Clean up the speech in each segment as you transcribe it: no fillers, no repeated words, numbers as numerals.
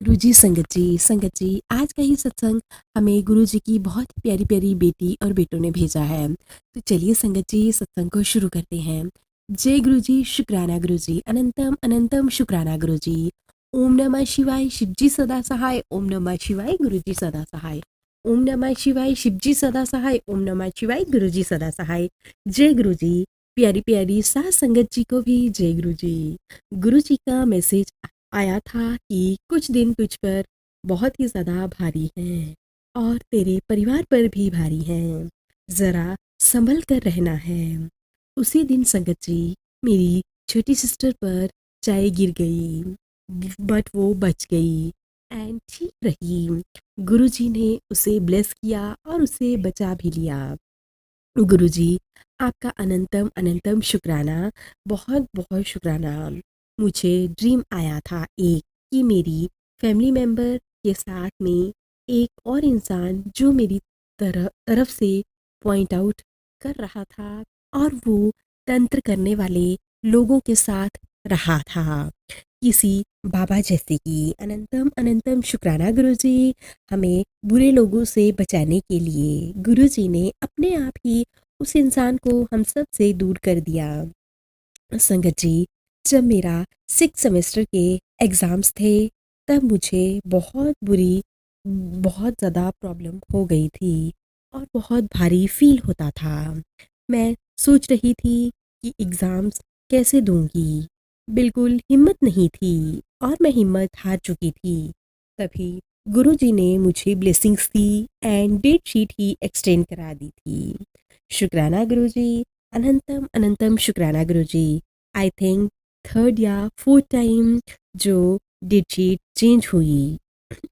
गुरुजी संगत जी आज का ही सत्संग हमें गुरुजी की बहुत ही प्यारी प्यारी बेटी और बेटों ने भेजा है। तो चलिए संगत जी सत्संग को शुरू करते हैं। जय गुरुजी, शुक्राना गुरुजी, अनंतम अनंतम शुक्राना गुरुजी। ओम नमः शिवाय, शिवजी सदा सहाय। ओम नमः शिवाय, गुरुजी सदा सहाय। ओम नमः शिवाय, शिवजी सदा सहाय। ओम नमः शिवाय, गुरुजी सदा सहाय। जय गुरुजी। प्यारी प्यारी सास संगत जी को भी जय गुरुजी। गुरुजी का मैसेज आया था कि कुछ दिन तुझ पर बहुत ही ज़्यादा भारी हैं और तेरे परिवार पर भी भारी हैं, ज़रा संभल कर रहना है। उसी दिन संगत जी मेरी छोटी सिस्टर पर चाय गिर गई, बट वो बच गई एंड ठीक रही। गुरुजी ने उसे ब्लेस किया और उसे बचा भी लिया। गुरुजी आपका अनंतम अनंतम शुक्राना, बहुत बहुत शुक्राना। मुझे ड्रीम आया था एक कि मेरी फैमिली मेम्बर के साथ में एक और इंसान जो मेरी तरफ से पॉइंट आउट कर रहा था और वो तंत्र करने वाले लोगों के साथ रहा था, किसी बाबा जैसे कि। अनंतम अनंतम शुक्राना गुरुजी, हमें बुरे लोगों से बचाने के लिए गुरुजी ने अपने आप ही उस इंसान को हम सब से दूर कर दिया। संगत जी जब मेरा 6 सेमेस्टर के एग्ज़ाम्स थे तब मुझे बहुत ज़्यादा प्रॉब्लम हो गई थी और बहुत भारी फील होता था। मैं सोच रही थी कि एग्ज़ाम्स कैसे दूंगी, बिल्कुल हिम्मत नहीं थी और मैं हिम्मत हार चुकी थी। तभी गुरुजी ने मुझे ब्लेसिंग्स दी एंड डेट शीट ही एक्सटेंड करा दी थी। शुक्राना गुरुजी, अनंतम अनंतम शुक्राना गुरुजी। आई थिंक थर्ड या फोर्थ टाइम जो डेट शीट चेंज हुई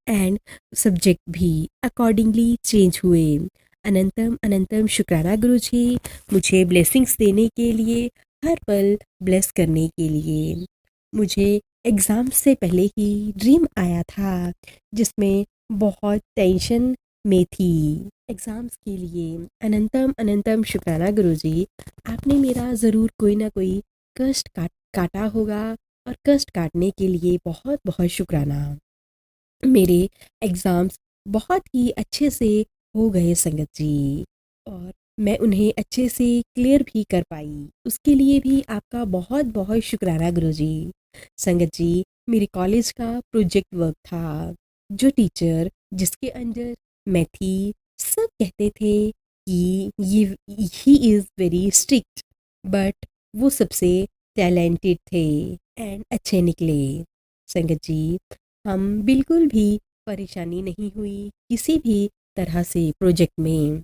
एंड सब्जेक्ट भी अकॉर्डिंगली चेंज हुए। अनंतम अनंतम शुक्राना गुरुजी, मुझे ब्लेसिंग्स देने के लिए, हर पल ब्लेस करने के लिए। मुझे एग्ज़ाम से पहले ही ड्रीम आया था जिसमें बहुत टेंशन में थी एग्ज़ाम्स के लिए। अनंतम अनंतम शुक्राना गुरुजी, आपने मेरा ज़रूर कोई ना कोई कष्ट काटा होगा और कष्ट काटने के लिए बहुत बहुत शुक्राना। मेरे एग्ज़ाम्स बहुत ही अच्छे से हो गए संगत जी और मैं उन्हें अच्छे से क्लियर भी कर पाई, उसके लिए भी आपका बहुत बहुत शुक्राना गुरुजी। संगत जी मेरे कॉलेज का प्रोजेक्ट वर्क था, जो टीचर जिसके अंडर मैं थी सब कहते थे कि ये he is very strict, but वो सबसे टैलेंटेड थे एंड अच्छे निकले। संगत जी हम बिल्कुल भी परेशानी नहीं हुई किसी भी तरह से प्रोजेक्ट में,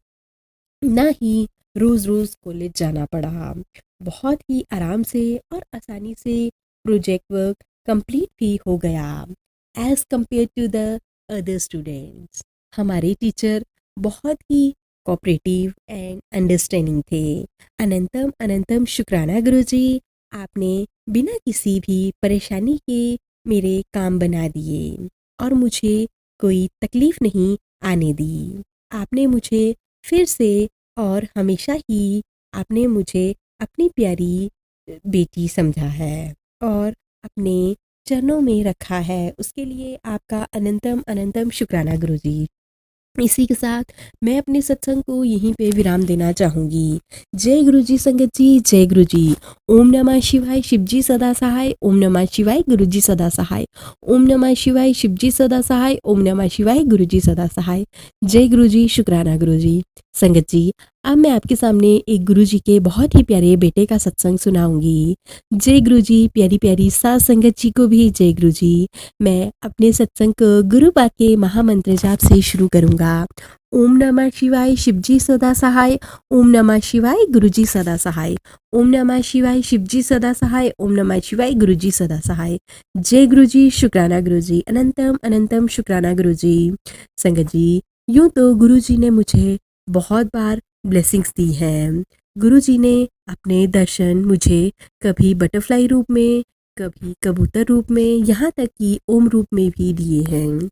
ना ही रोज़ रोज़ कॉलेज जाना पड़ा। बहुत ही आराम से और आसानी से प्रोजेक्ट वर्क कंप्लीट भी हो गया as compare to the other students. हमारे टीचर बहुत ही कोऑपरेटिव एंड अंडरस्टैंडिंग थे। अनंतम अनंतम शुक्राना गुरुजी, आपने बिना किसी भी परेशानी के मेरे काम बना दिए और मुझे कोई तकलीफ़ नहीं आने दी। आपने मुझे फिर से और हमेशा ही आपने मुझे अपनी प्यारी बेटी समझा है और अपने चरणों में रखा है, उसके लिए आपका अनंतम अनंतम शुक्राना गुरुजी। इसी के साथ मैं अपने सत्संग को यहीं पे विराम देना चाहूँगी। जय गुरुजी संगत जी, जय गुरुजी। ओम नमः शिवाय, शिवजी सदा सहाय। ओम नमः शिवाय, गुरुजी सदा सहाय। ओम नमः शिवाय, शिवजी सदा सहाय। ओम नमः शिवाय, गुरुजी सदा सहाय। जय गुरुजी, शुक्राना गुरुजी। संगत जी अब मैं आपके सामने एक गुरुजी के बहुत ही प्यारे बेटे का सत्संग सुनाऊंगी। जय गुरुजी, प्यारी प्यारी सात संगत जी को भी जय गुरुजी। मैं अपने सत्संग को गुरु बा के महामंत्र जाप से शुरू करूंगा। ओम नमः शिवाय, शिवजी सदा सहाय। ओम नमः शिवाय, गुरुजी सदा सहाय। ओम नमः शिवाय, शिवजी सदा सहाय। ओम नमः शिवाय, गुरुजी सदा सहाय। जय गुरुजी, शुक्राना गुरुजी, अनंतम अनंतम शुक्राना गुरुजी। संगत जी यूं तो गुरुजी ने मुझे बहुत बार ब्लेसिंग्स दी हैं। गुरुजी ने अपने दर्शन मुझे कभी बटरफ्लाई रूप में, कभी कबूतर रूप में, यहाँ तक कि ओम रूप में भी दिए हैं।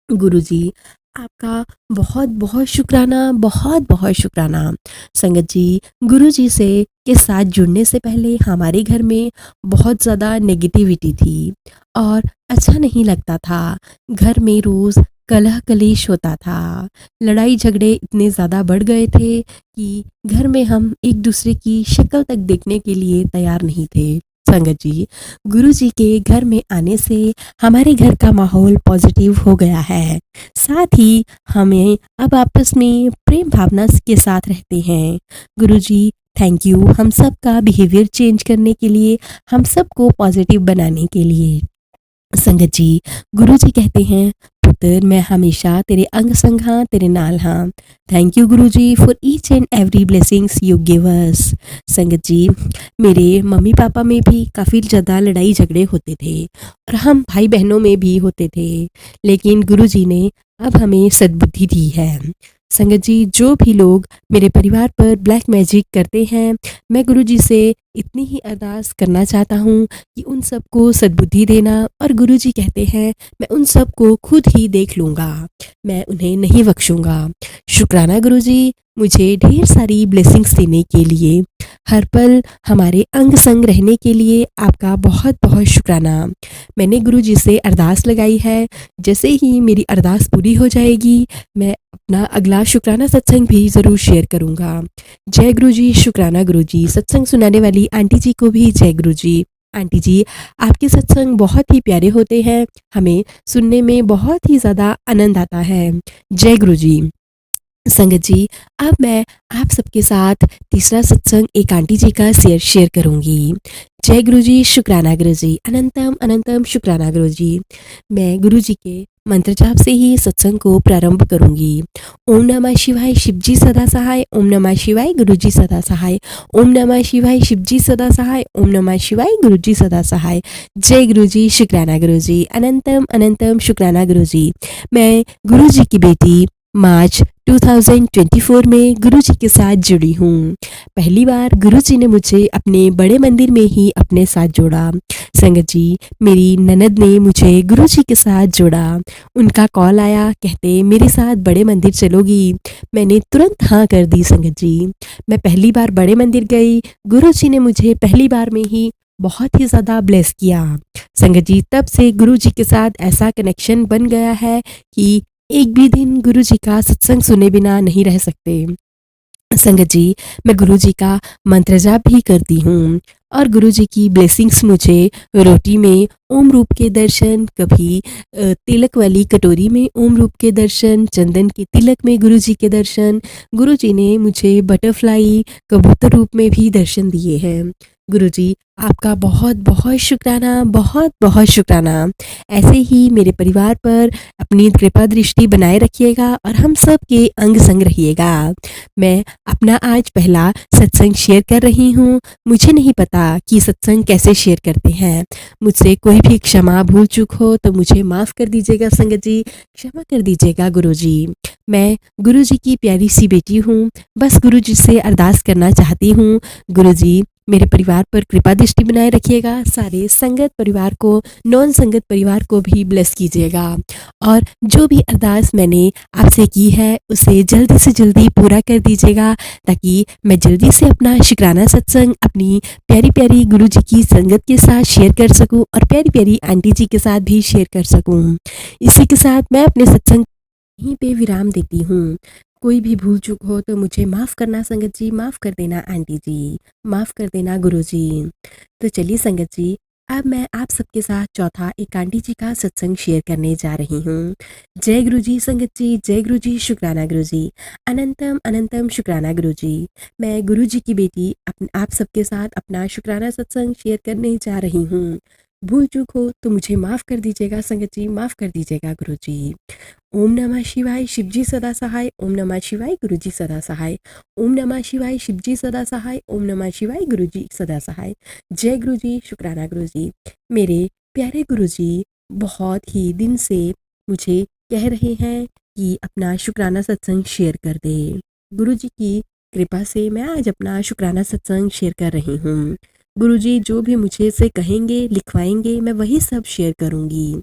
गुरुजी आपका बहुत बहुत शुक्राना, बहुत बहुत शुक्राना। संगत जी, गुरु जी से के साथ जुड़ने से पहले हमारे घर में बहुत ज़्यादा नेगेटिविटी थी और अच्छा नहीं लगता था। घर में रोज़ कलह कलेश होता था, लड़ाई झगड़े इतने ज़्यादा बढ़ गए थे कि घर में हम एक दूसरे की शक्ल तक देखने के लिए तैयार नहीं थे। संगत जी, गुरु जी के घर में आने से हमारे घर का माहौल पॉजिटिव हो गया है। साथ ही हमें अब आपस में प्रेम भावना के साथ रहते हैं। गुरुजी, थैंक यू हम सब का बिहेवियर चेंज करने के लिए, हम सबको पॉजिटिव बनाने के लिए। संगत जी, गुरुजी कहते हैं, पुत्र मैं हमेशा तेरे अंग संग हाँ, तेरे नाल हाँ। Thank you Guruji for each and every blessings you give us. संगत जी, मेरे मम्मी पापा में भी काफ़ी ज़्यादा लड़ाई झगड़े होते थे और हम भाई बहनों में भी होते थे, लेकिन गुरुजी ने अब हमें सद्बुद्धि दी है। संगत जी, जो भी लोग मेरे परिवार पर ब्लैक मैजिक करते हैं, मैं गुरुजी से इतनी ही अरदास करना चाहता हूँ कि उन सबको सद्बुद्धि देना, और गुरुजी कहते हैं मैं उन सबको खुद ही देख लूँगा, मैं उन्हें नहीं बख्शूँगा। शुक्राना गुरुजी, मुझे ढेर सारी ब्लेसिंग्स देने के लिए, हर पल हमारे अंग संग रहने के लिए आपका बहुत बहुत शुक्राना। मैंने गुरुजी से अरदास लगाई है, जैसे ही मेरी अरदास पूरी हो जाएगी मैं अपना अगला शुक्राना सत्संग भी ज़रूर शेयर करूँगा। जय गुरुजी, शुक्राना गुरुजी। सत्संग सुनाने वाली आंटी जी को भी जय गुरुजी। आंटी जी, आपके सत्संग बहुत ही प्यारे होते हैं, हमें सुनने में बहुत ही ज़्यादा आनंद आता है। जय गुरुजी। संगत जी, अब मैं आप सबके साथ तीसरा सत्संग एक आंटी जी का शेयर करूँगी। जय गुरुजी, शुक्राना गुरुजी, अनंतम अनंतम शुक्राना गुरुजी। मैं गुरुजी के मंत्र जाप से ही सत्संग को प्रारंभ करूँगी। ओम नमः शिवाय, शिवजी सदा सहाय। ओम नमः शिवाय, गुरुजी सदा सहाय। ओम नमः शिवाय, शिवजी सदा सहाय। ओम नमः शिवाय, गुरुजी सदा सहाय। जय गुरुजी, शुक्राना गुरुजी, अनंतम अनंतम शुक्राना गुरुजी। मैं गुरुजी की बेटी मार्च 2024 में गुरुजी के साथ जुड़ी हूँ। पहली बार गुरुजी ने मुझे अपने बड़े मंदिर में ही अपने साथ जोड़ा। संगत जी, मेरी ननद ने मुझे गुरुजी के साथ जोड़ा। उनका कॉल आया, कहते मेरे साथ बड़े मंदिर चलोगी। मैंने तुरंत हाँ कर दी। संगत जी, मैं पहली बार बड़े मंदिर गई, गुरुजी ने मुझे पहली बार में ही बहुत ही ज़्यादा ब्लेस किया। संगत जी, तब से गुरुजी के साथ ऐसा कनेक्शन बन गया है कि एक भी दिन गुरुजी का सत्संग सुने बिना नहीं रह सकते। संगत जी, मैं गुरुजी का मंत्र जाप भी करती हूँ और गुरुजी की ब्लेसिंग्स मुझे रोटी में ओम रूप के दर्शन, कभी तिलक वाली कटोरी में ओम रूप के दर्शन, चंदन के तिलक में गुरुजी के दर्शन, गुरुजी ने मुझे बटरफ्लाई कबूतर रूप में भी दर्शन दिए हैं। गुरुजी, आपका बहुत बहुत शुक्राना, बहुत बहुत शुक्राना। ऐसे ही मेरे परिवार पर अपनी कृपा दृष्टि बनाए रखिएगा और हम सब के अंग संग रहिएगा। मैं अपना आज पहला सत्संग शेयर कर रही हूँ। मुझे नहीं पता कि सत्संग कैसे शेयर करते हैं, मुझसे कोई भी क्षमा भूल चूक हो तो मुझे माफ़ कर दीजिएगा। संगत जी, क्षमा कर दीजिएगा गुरुजी। मैं गुरुजी की प्यारी सी बेटी हूँ, बस गुरुजी से अरदास करना चाहती हूँ। गुरुजी, मेरे परिवार पर कृपा दृष्टि बनाए रखिएगा, सारे संगत परिवार को, नॉन संगत परिवार को भी ब्लेस कीजिएगा, और जो भी अरदास मैंने आपसे की है उसे जल्दी से जल्दी पूरा कर दीजिएगा, ताकि मैं जल्दी से अपना शुक्राना सत्संग अपनी प्यारी प्यारी गुरुजी की संगत के साथ शेयर कर सकूं और प्यारी प्यारी आंटी जी के साथ भी शेयर कर सकूं। इसी के साथ मैं अपने सत्संग यहीं पे विराम देती हूँ। कोई भी भूल चूक हो तो मुझे माफ़ करना संगत जी, माफ़ कर देना आंटी जी, माफ़ कर देना गुरुजी। तो चलिए संगत जी, अब मैं आप सबके साथ चौथा एक आंटी जी का सत्संग शेयर करने जा रही हूँ। जय गुरुजी संगत जी, जय गुरुजी, शुक्राना गुरुजी, अनंतम अनंतम शुक्राना गुरुजी। मैं गुरुजी की बेटी आप सबके साथ अपना शुक्राना सत्संग शेयर करने जा रही हूँ। भूल चूक हो तो मुझे माफ़ कर दीजिएगा संगत जी, माफ़ कर दीजिएगा गुरुजी। ओम नमः शिवाय, शिवजी सदा सहाय। ओम नमः शिवाय, गुरुजी सदा सहाय। ओम नमः शिवाय, शिवजी सदा सहाय। ओम नमः शिवाय, गुरुजी सदा सहाय। जय गुरुजी, शुक्राना गुरुजी। मेरे प्यारे गुरुजी बहुत ही दिन से मुझे कह रहे हैं कि अपना शुक्राना सत्संग शेयर कर दे। गुरुजी की कृपा से मैं आज अपना शुक्राना सत्संग शेयर कर रही हूँ। गुरुजी जो भी मुझे से कहेंगे, लिखवाएंगे, मैं वही सब शेयर करूँगी।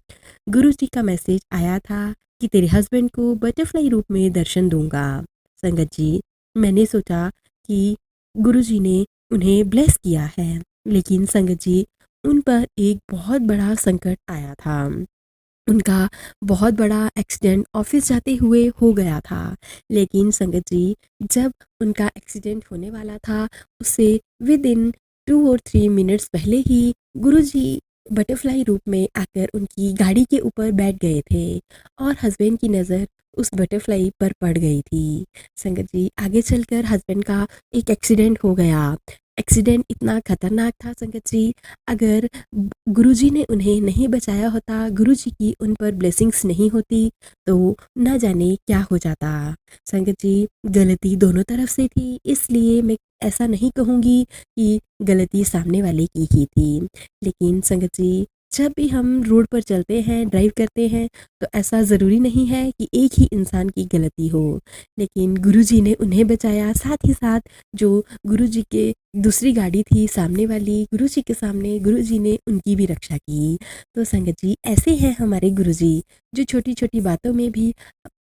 गुरुजी का मैसेज आया था कि तेरे हस्बैंड को बटरफ्लाई रूप में दर्शन दूंगा। संगत जी, मैंने सोचा कि गुरुजी ने उन्हें ब्लेस किया है, लेकिन संगत जी उन पर एक बहुत बड़ा संकट आया था। उनका बहुत बड़ा एक्सीडेंट ऑफिस जाते हुए हो गया था। लेकिन संगत जी, जब उनका एक्सीडेंट होने वाला था, उससे विद इन 2 और 3 मिनट्स पहले ही गुरुजी बटरफ्लाई रूप में आकर उनकी गाड़ी के ऊपर बैठ गए थे और हस्बैंड की नज़र उस बटरफ्लाई पर पड़ गई थी। संगत जी, आगे चलकर हस्बैंड का एक एक्सीडेंट हो गया। एक्सीडेंट इतना खतरनाक था संगत जी, अगर गुरुजी ने उन्हें नहीं बचाया होता, गुरुजी की उन पर ब्लेसिंग्स नहीं होती, तो ना जाने क्या हो जाता। संगत जी, गलती दोनों तरफ से थी, इसलिए मैं ऐसा नहीं कहूँगी कि गलती सामने वाले की ही थी। लेकिन संगत जी, जब भी हम रोड पर चलते हैं, ड्राइव करते हैं, तो ऐसा ज़रूरी नहीं है कि एक ही इंसान की गलती हो। लेकिन गुरुजी ने उन्हें बचाया, साथ ही साथ जो गुरुजी के दूसरी गाड़ी थी सामने वाली, गुरुजी के सामने गुरुजी ने उनकी भी रक्षा की। तो संगत जी, ऐसे हैं हमारे गुरुजी, जो छोटी-छोटी बातों में भी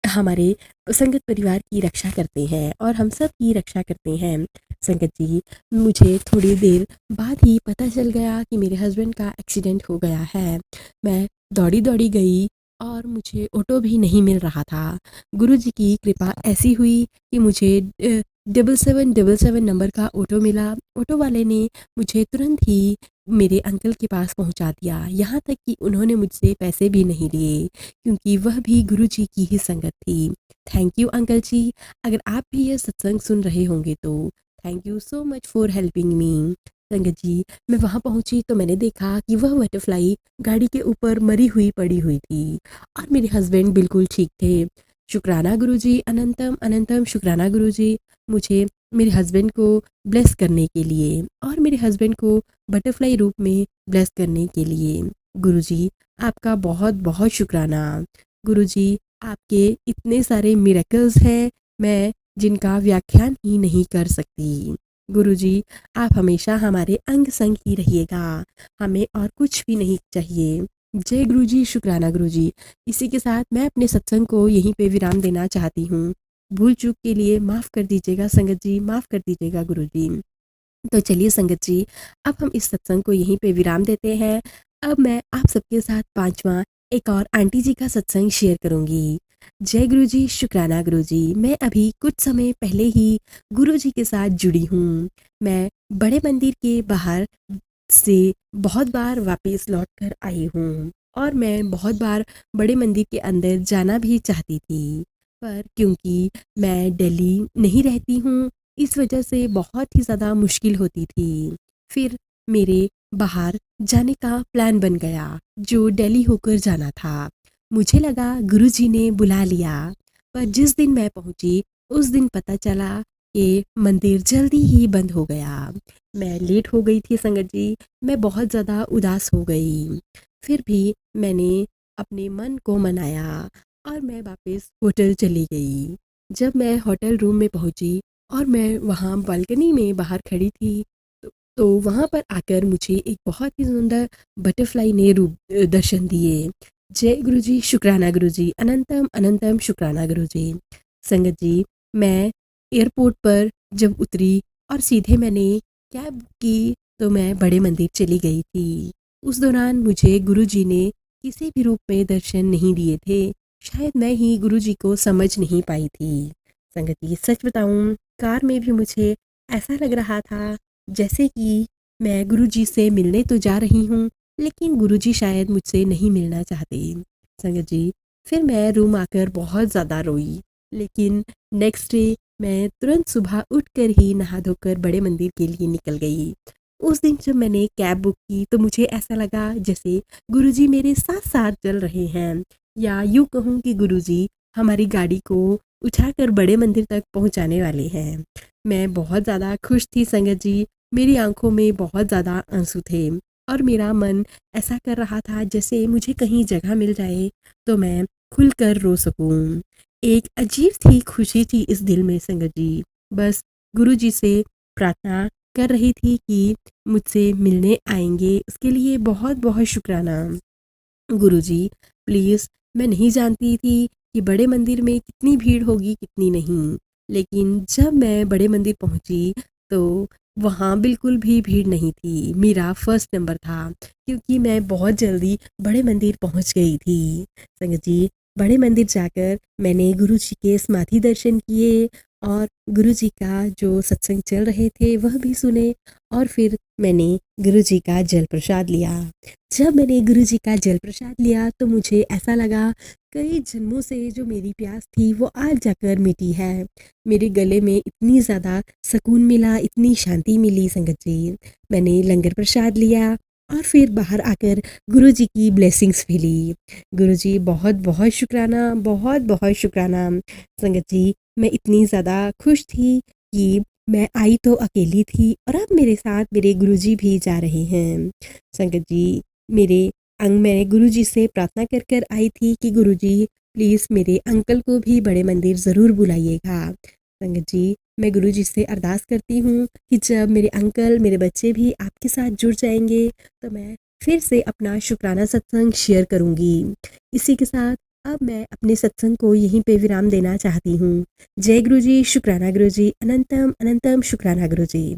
हमारे संगत परिवार की रक्षा करते हैं और हम सब की रक्षा करते हैं। संगत जी, मुझे थोड़ी देर बाद ही पता चल गया कि मेरे हस्बैंड का एक्सीडेंट हो गया है। मैं दौड़ी-दौड़ी गई और मुझे ऑटो भी नहीं मिल रहा था। गुरुजी की कृपा ऐसी हुई कि मुझे 7777 नंबर का ऑटो मिला। ऑटो वाले ने मुझे तुरंत ही मेरे अंकल के पास पहुंचा दिया। यहाँ तक कि उन्होंने मुझसे पैसे भी नहीं लिए, क्योंकि वह भी गुरुजी की ही संगत थी। थैंक यू अंकल जी। अगर आप भी ये सत्संग सुन रहे होंगे तो thank you so much for helping me. संगत जी, मैं वहाँ पहुँची तो मैंने देखा कि वह बटरफ्लाई गाड़ी के ऊपर मरी हुई पड़ी हुई थी और मेरे हस्बैंड बिल्कुल ठीक थे। शुक्राना गुरुजी, अनंतम अनंतम शुक्राना गुरुजी, मुझे मेरे हस्बैंड को ब्लेस करने के लिए और मेरे हस्बैंड को बटरफ्लाई रूप में ब्लेस करने के लिए। गुरुजी, आपका बहुत बहुत शुक्राना। गुरुजी, आपके इतने सारे मिरेकल्स हैं, मैं जिनका व्याख्यान ही नहीं कर सकती। गुरुजी, आप हमेशा हमारे अंग संग ही रहिएगा, हमें और कुछ भी नहीं चाहिए। जय गुरुजी, शुक्राना गुरुजी। इसी के साथ मैं अपने सत्संग को यहीं पे विराम देना चाहती हूँ। भूल चूक के लिए माफ़ कर दीजिएगा संगत जी, माफ़ कर दीजिएगा गुरुजी। तो चलिए संगत जी, अब हम इस सत्संग को यहीं पे विराम देते हैं। अब मैं आप सबके साथ 5वां एक और आंटी जी का सत्संग शेयर करूँगी। जय गुरुजी, शुक्राना गुरुजी। मैं अभी कुछ समय पहले ही गुरुजी के साथ जुड़ी हूँ। मैं बड़े मंदिर के बाहर से बहुत बार वापस लौट कर आई हूँ और मैं बहुत बार बड़े मंदिर के अंदर जाना भी चाहती थी, पर क्योंकि मैं दिल्ली नहीं रहती हूँ, इस वजह से बहुत ही ज़्यादा मुश्किल होती थी। फिर मेरे बाहर जाने का प्लान बन गया, जो दिल्ली होकर जाना था। मुझे लगा गुरुजी ने बुला लिया, पर जिस दिन मैं पहुंची उस दिन पता चला कि मंदिर जल्दी ही बंद हो गया। मैं लेट हो गई थी संगत जी, मैं बहुत ज़्यादा उदास हो गई। फिर भी मैंने अपने मन को मनाया और मैं वापस होटल चली गई। जब मैं होटल रूम में पहुंची और मैं वहाँ बालकनी में बाहर खड़ी थी, तो वहाँ पर आकर मुझे एक बहुत ही सुंदर बटरफ्लाई ने रूप दर्शन दिए। जय गुरुजी, शुक्राना गुरुजी, अनंतम अनंतम शुक्राना गुरुजी। संगत जी, मैं एयरपोर्ट पर जब उतरी और सीधे मैंने कैब बुक की, तो मैं बड़े मंदिर चली गई थी। उस दौरान मुझे गुरुजी ने किसी भी रूप में दर्शन नहीं दिए थे। शायद मैं ही गुरुजी को समझ नहीं पाई थी। संगत जी, सच बताऊं, कार में भी मुझे ऐसा लग रहा था जैसे कि मैं गुरुजी से मिलने तो जा रही हूँ, लेकिन गुरुजी शायद मुझसे नहीं मिलना चाहते। संगत जी, फिर मैं रूम आकर बहुत ज़्यादा रोई, लेकिन नेक्स्ट डे मैं तुरंत सुबह उठकर ही नहा धोकर बड़े मंदिर के लिए निकल गई। उस दिन जब मैंने कैब बुक की तो मुझे ऐसा लगा जैसे गुरुजी मेरे साथ साथ चल रहे हैं, या यूँ कहूँ कि गुरुजी हमारी गाड़ी को उठाकर बड़े मंदिर तक पहुँचाने वाले हैं। मैं बहुत ज़्यादा खुश थी संगत जी, मेरी आंखों में बहुत ज़्यादा आंसू थे और मेरा मन ऐसा कर रहा था जैसे मुझे कहीं जगह मिल जाए तो मैं खुलकर रो सकूं। एक अजीब सी खुशी थी इस दिल में संगत जी। बस गुरुजी से प्रार्थना कर रही थी कि मुझसे मिलने आएंगे, उसके लिए बहुत बहुत शुक्राना। गुरुजी, प्लीज़ मैं नहीं जानती थी कि बड़े मंदिर में कितनी भीड़ होगी कितनी नहीं, लेकिन जब मैं बड़े मंदिर पहुंची तो वहाँ बिल्कुल भी भीड़ नहीं थी। मेरा फर्स्ट नंबर था क्योंकि मैं बहुत जल्दी बड़े मंदिर पहुंच गई थी। संगत जी, बड़े मंदिर जाकर मैंने गुरु जी के समाधि दर्शन किए और गुरु जी का जो सत्संग चल रहे थे वह भी सुने, और फिर मैंने गुरु जी का जल प्रसाद लिया। जब मैंने गुरु जी का जल प्रसाद लिया तो मुझे ऐसा लगा कई जन्मों से जो मेरी प्यास थी वो आज जाकर मिटी है। मेरे गले में इतनी ज़्यादा सुकून मिला, इतनी शांति मिली संगत जी। मैंने लंगर प्रसाद लिया और फिर बाहर आकर गुरु जी की ब्लेसिंग्स भी ली। गुरु जी बहुत बहुत शुक्राना, बहुत बहुत शुक्राना। संगत जी, मैं इतनी ज़्यादा खुश थी कि मैं आई तो अकेली थी और अब मेरे साथ मेरे गुरुजी भी जा रहे हैं। संगत जी, मेरे मैं गुरुजी से प्रार्थना कर कर आई थी कि गुरुजी प्लीज़ मेरे अंकल को भी बड़े मंदिर ज़रूर बुलाइएगा। संगत जी, मैं गुरुजी से अरदास करती हूँ कि जब मेरे अंकल, मेरे बच्चे भी आपके साथ जुड़ जाएंगे तो मैं फिर से अपना शुक्राना सत्संग शेयर करूँगी। इसी के साथ अब मैं अपने सत्संग को यहीं पे विराम देना चाहती हूँ। जय गुरु जी, शुक्राना गुरु जी, अनंतम अनंतम शुक्राना गुरु जी।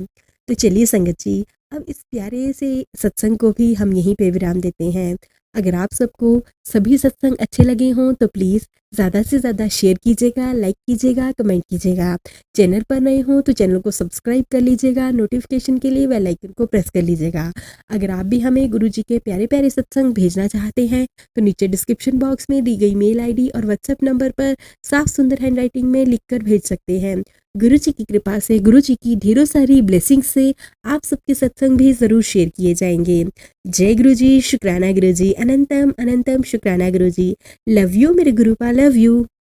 तो चलिए संगत जी, अब इस प्यारे से सत्संग को भी हम यहीं पे विराम देते हैं। अगर आप सबको सभी सत्संग अच्छे लगे हों तो प्लीज़ ज़्यादा से ज़्यादा शेयर कीजिएगा, लाइक कीजिएगा, कमेंट कीजिएगा। चैनल पर नए हों तो चैनल को सब्सक्राइब कर लीजिएगा, नोटिफिकेशन के लिए बेल आइकन को प्रेस कर लीजिएगा। अगर आप भी हमें गुरु जी के प्यारे प्यारे सत्संग भेजना चाहते हैं तो नीचे डिस्क्रिप्शन बॉक्स में दी गई मेल आईडी और व्हाट्सएप नंबर पर साफ सुंदर हैंडराइटिंग में लिखकर भेज सकते हैं। गुरु जी की कृपा से, गुरु जी की ढेरों सारी ब्लेसिंग्स से आप सबके सत्संग भी ज़रूर शेयर किए जाएंगे। जय गुरु जी, शुक्राना गुरु जी, अनंतम अनंतम शुक्राना गुरु जी। लव यू मेरे गुरुपा, लव यू।